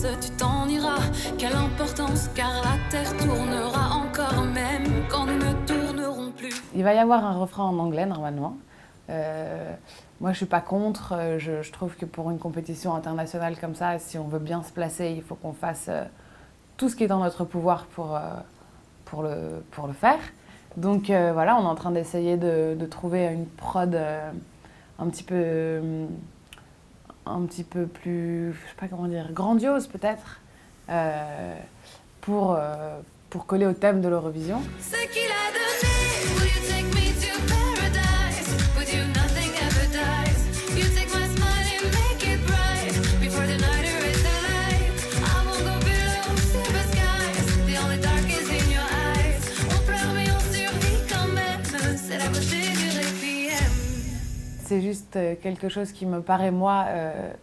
chance, tu t'en iras. Quelle importance, car la terre tournera encore, même quand nous ne tournerons plus. Il va y avoir un refrain en anglais normalement. Moi je suis pas contre, je trouve que pour une compétition internationale comme ça, si on veut bien se placer, il faut qu'on fasse tout ce qui est dans notre pouvoir pour le faire. Donc voilà, on est en train d'essayer de trouver une prod un petit peu plus, je sais pas comment dire, grandiose peut-être, pour coller au thème de l'Eurovision. Ce qu'il a donné, will you take me to paradise? With you nothing ever dies. You take my smile and make it bright. Before the night erase the light. I won't go below silver skies. The only dark is in your eyes. On pleure mais on survit quand même. C'est la beauté du requiem. C'est juste quelque chose qui me paraît, moi,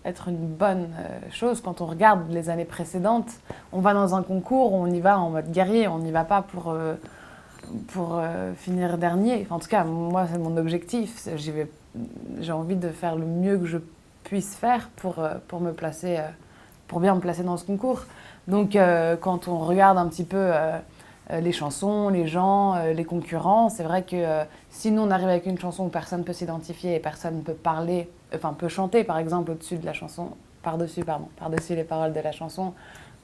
être une bonne chose. Quand on regarde les années précédentes, on va dans un concours, on y va en mode guerrier, on n'y va pas pour finir dernier. Enfin, en tout cas, moi, c'est mon objectif. J'ai envie de faire le mieux que je puisse faire pour me placer, pour bien me placer dans ce concours. Donc, quand on regarde un petit peu les chansons, les gens, les concurrents, c'est vrai que si nous on arrive avec une chanson où personne ne peut s'identifier et personne ne peut parler, enfin peut chanter par exemple au-dessus de la chanson, par-dessus les paroles de la chanson,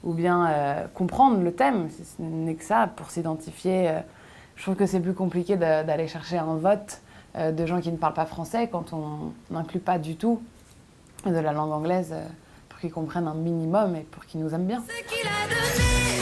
ou bien comprendre le thème, si ce n'est que ça, pour s'identifier. Je trouve que c'est plus compliqué d'aller chercher un vote de gens qui ne parlent pas français quand on n'inclut pas du tout de la langue anglaise pour qu'ils comprennent un minimum et pour qu'ils nous aiment bien. Ce qu'il a donné.